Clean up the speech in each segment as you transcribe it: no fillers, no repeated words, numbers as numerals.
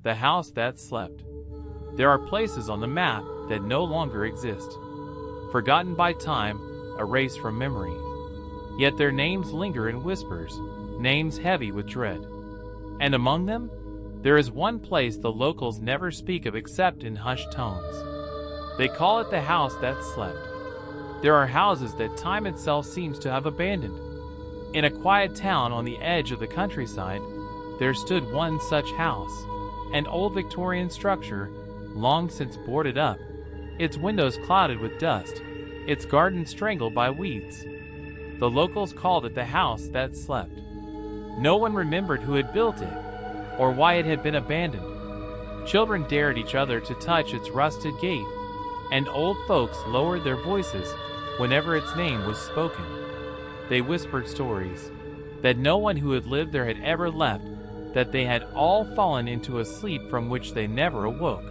The house that slept. There are places on the map that no longer exist, forgotten by time, erased from memory. Yet their names linger in whispers, names heavy with dread. And among them, there is one place the locals never speak of except in hushed tones. They call it the house that slept. There are houses that time itself seems to have abandoned. In a quiet town on the edge of the countryside, there stood one such house, an old Victorian structure, long since boarded up, its windows clouded with dust, its garden strangled by weeds. The locals called it the house that slept. No one remembered who had built it, or why it had been abandoned. Children dared each other to touch its rusted gate, and old folks lowered their voices whenever its name was spoken. They whispered stories, that no one who had lived there had ever left, that they had all fallen into a sleep from which they never awoke.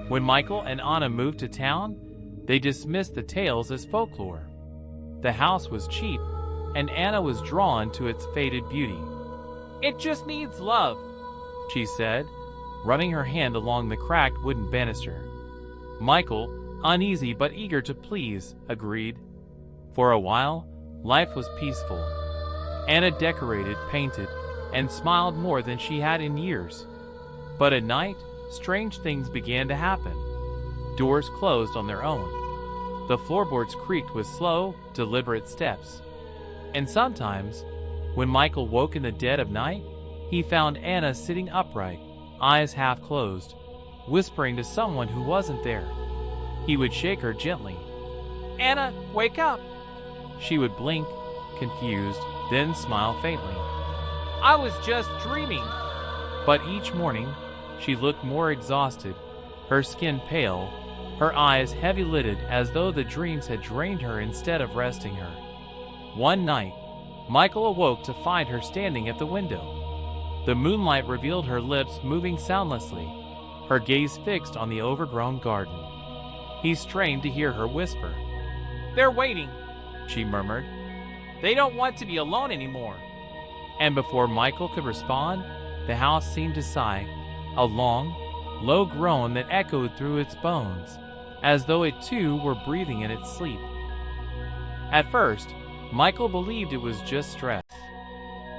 When Michael and Anna moved to town, they dismissed the tales as folklore. The house was cheap, and Anna was drawn to its faded beauty. "It just needs love," she said, running her hand along the cracked wooden banister. Michael, uneasy but eager to please, agreed. For a while, life was peaceful. Anna decorated, painted, and smiled more than she had in years. But at night, strange things began to happen. Doors closed on their own. The floorboards creaked with slow, deliberate steps. And sometimes, when Michael woke in the dead of night, he found Anna sitting upright, eyes half closed, whispering to someone who wasn't there. He would shake her gently. "Anna, wake up!" She would blink, confused, then smile faintly. "I was just dreaming." But each morning, she looked more exhausted, her skin pale, her eyes heavy-lidded as though the dreams had drained her instead of resting her. One night, Michael awoke to find her standing at the window. The moonlight revealed her lips moving soundlessly, her gaze fixed on the overgrown garden. He strained to hear her whisper. "They're waiting," she murmured. "They don't want to be alone anymore." And before Michael could respond, the house seemed to sigh, a long, low groan that echoed through its bones, as though it too were breathing in its sleep. At first, Michael believed it was just stress.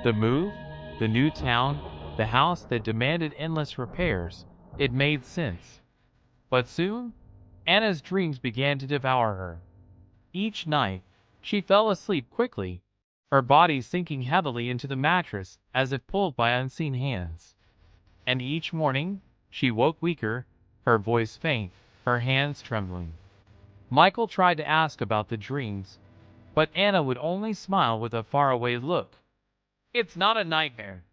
The move, the new town, the house that demanded endless repairs, it made sense. But soon, Anna's dreams began to devour her. Each night, she fell asleep quickly, her body sinking heavily into the mattress as if pulled by unseen hands. And each morning, she woke weaker, her voice faint, her hands trembling. Michael tried to ask about the dreams, but Anna would only smile with a faraway look. "It's not a nightmare,"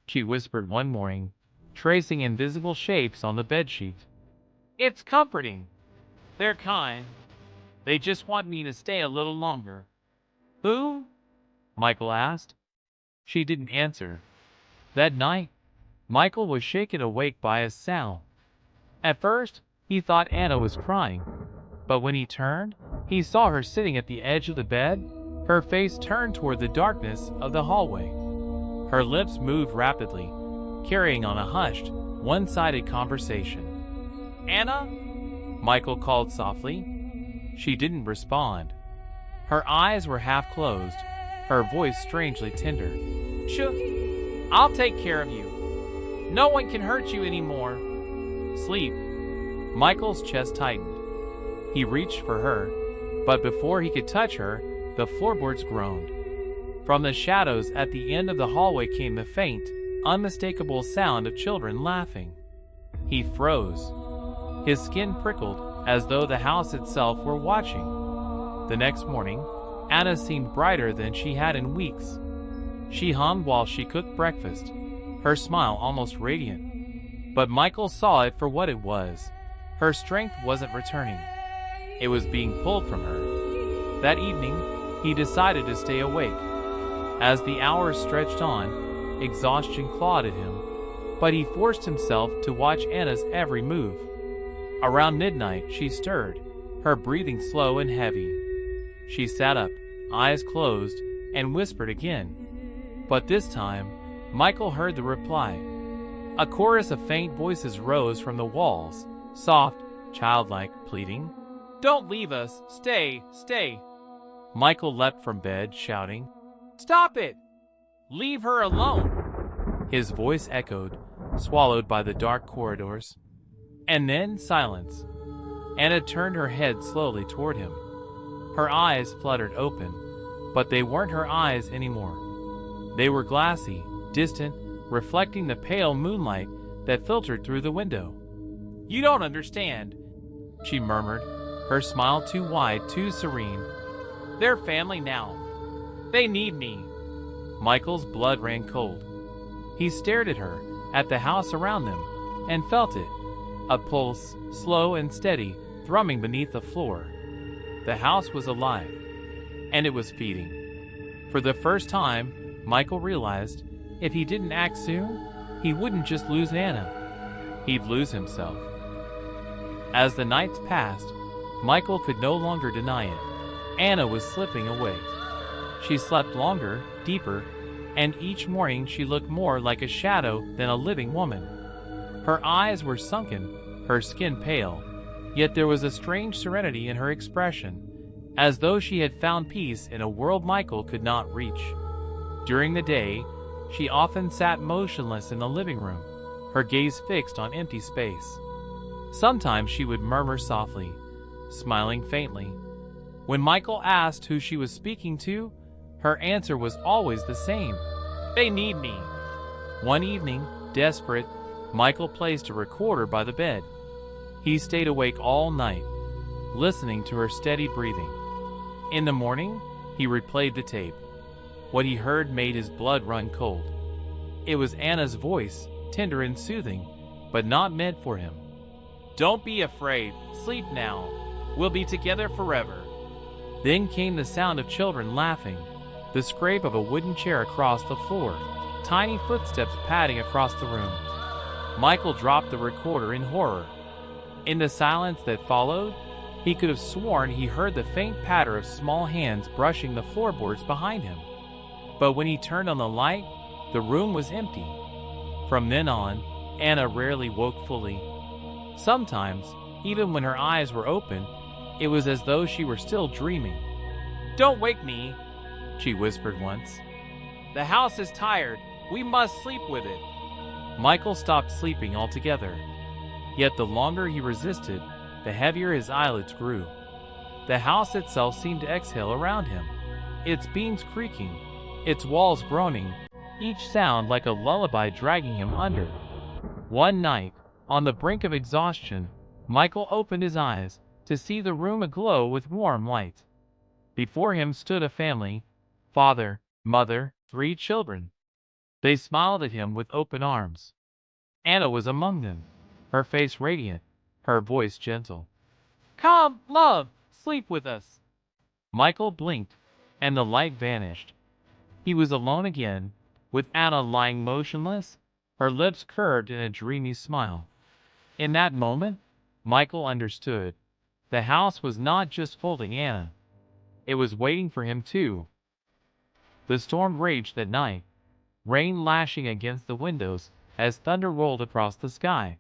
she whispered one morning, tracing invisible shapes on the bedsheet. "It's comforting. They're kind. They just want me to stay a little longer." "Who?" Michael asked. She didn't answer. That night, Michael was shaken awake by a sound. At first, he thought Anna was crying, but when he turned, he saw her sitting at the edge of the bed, her face turned toward the darkness of the hallway. Her lips moved rapidly, carrying on a hushed, one-sided conversation. "Anna?" Michael called softly. She didn't respond. Her eyes were half closed, her voice strangely tender. I'll take care of you. No one can hurt you anymore. Sleep." Michael's chest tightened. He reached for her, but before he could touch her, the floorboards groaned. From the shadows at the end of the hallway came the faint, unmistakable sound of children laughing. He froze. His skin prickled, as though the house itself were watching. The next morning, Anna seemed brighter than she had in weeks. She hummed while she cooked breakfast, her smile almost radiant. But Michael saw it for what it was. Her strength wasn't returning. It was being pulled from her. That evening, he decided to stay awake. As the hours stretched on, exhaustion clawed at him, but he forced himself to watch Anna's every move. Around midnight, she stirred, her breathing slow and heavy. She sat up, eyes closed, and whispered again. But this time, Michael heard the reply. A chorus of faint voices rose from the walls, soft, childlike, pleading. "Don't leave us! Stay! Stay!" Michael leapt from bed, shouting, "Stop it! Leave her alone!" His voice echoed, swallowed by the dark corridors. And then silence. Anna turned her head slowly toward him. Her eyes fluttered open, but they weren't her eyes anymore. They were glassy, distant, reflecting the pale moonlight that filtered through the window. "You don't understand," she murmured, her smile too wide, too serene. "They're family now. They need me." Michael's blood ran cold. He stared at her, at the house around them, and felt it. A pulse, slow and steady, thrumming beneath the floor. The house was alive, and it was feeding. For the first time, Michael realized if he didn't act soon, he wouldn't just lose Anna. He'd lose himself. As the nights passed, Michael could no longer deny it. Anna was slipping away. She slept longer, deeper, and each morning she looked more like a shadow than a living woman. Her eyes were sunken, her skin pale, yet there was a strange serenity in her expression, as though she had found peace in a world Michael could not reach. During the day, she often sat motionless in the living room, her gaze fixed on empty space. Sometimes she would murmur softly, smiling faintly. When Michael asked who she was speaking to, her answer was always the same. "They need me." One evening, desperate, Michael placed a recorder by the bed. He stayed awake all night, listening to her steady breathing. In the morning, he replayed the tape. What he heard made his blood run cold. It was Anna's voice, tender and soothing, but not meant for him. "Don't be afraid. Sleep now. We'll be together forever." Then came the sound of children laughing, the scrape of a wooden chair across the floor, tiny footsteps padding across the room. Michael dropped the recorder in horror. In the silence that followed, he could have sworn he heard the faint patter of small hands brushing the floorboards behind him. But when he turned on the light, the room was empty. From then on, Anna rarely woke fully. Sometimes, even when her eyes were open, it was as though she were still dreaming. "Don't wake me," she whispered once. "The house is tired. We must sleep with it." Michael stopped sleeping altogether. Yet the longer he resisted, the heavier his eyelids grew. The house itself seemed to exhale around him, its beams creaking, its walls groaning, each sound like a lullaby dragging him under. One night, on the brink of exhaustion, Michael opened his eyes to see the room aglow with warm light. Before him stood a family, father, mother, 3 children. They smiled at him with open arms. Anna was among them, her face radiant, her voice gentle. "Come, love, sleep with us." Michael blinked, and the light vanished. He was alone again, with Anna lying motionless, her lips curved in a dreamy smile. In that moment, Michael understood. The house was not just holding Anna. It was waiting for him too. The storm raged that night, rain lashing against the windows as thunder rolled across the sky.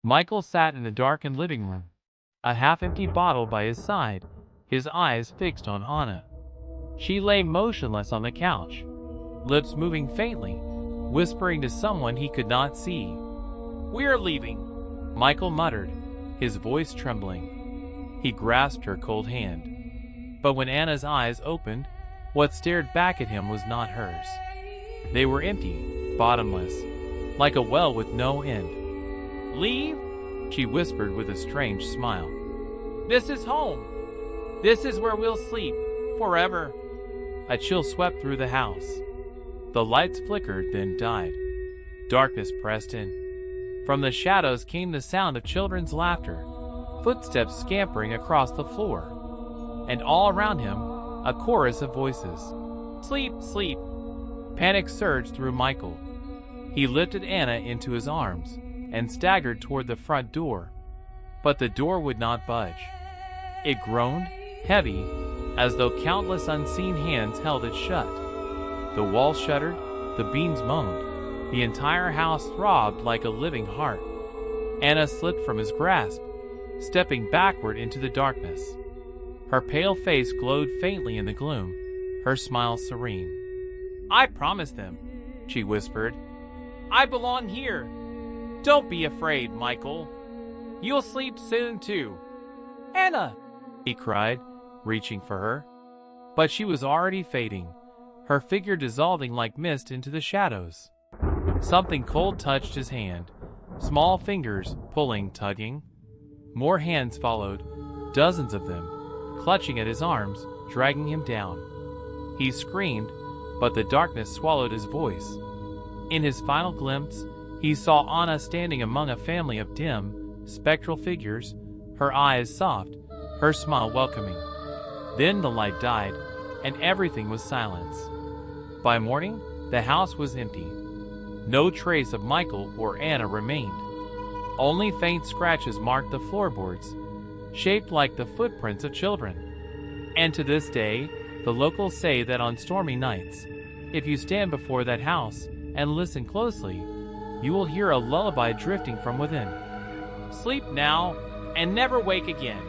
Michael sat in the darkened living room, a half-empty bottle by his side, his eyes fixed on Anna. She lay motionless on the couch, lips moving faintly, whispering to someone he could not see. "We're leaving," Michael muttered, his voice trembling. He grasped her cold hand. But when Anna's eyes opened, what stared back at him was not hers. They were empty, bottomless, like a well with no end. "Leave?" she whispered with a strange smile. "This is home. This is where we'll sleep, forever." A chill swept through the house. The lights flickered, then died. Darkness pressed in. From the shadows came the sound of children's laughter, footsteps scampering across the floor, and all around him, a chorus of voices. "Sleep, sleep." Panic surged through Michael. He lifted Anna into his arms and staggered toward the front door. But the door would not budge. It groaned, heavy, as though countless unseen hands held it shut. The walls shuddered, the beams moaned. The entire house throbbed like a living heart. Anna slipped from his grasp, stepping backward into the darkness. Her pale face glowed faintly in the gloom, her smile serene. "I promised them," she whispered. "I belong here. Don't be afraid, Michael. You'll sleep soon, too." "Anna!" he cried, reaching for her. But she was already fading, her figure dissolving like mist into the shadows. Something cold touched his hand, small fingers pulling, tugging. More hands followed, dozens of them, clutching at his arms, dragging him down. He screamed, but the darkness swallowed his voice. In his final glimpse, he saw Anna standing among a family of dim, spectral figures, her eyes soft, her smile welcoming. Then the light died, and everything was silence. By morning, the house was empty. No trace of Michael or Anna remained. Only faint scratches marked the floorboards, shaped like the footprints of children. And to this day, the locals say that on stormy nights, if you stand before that house and listen closely, you will hear a lullaby drifting from within. Sleep now and never wake again.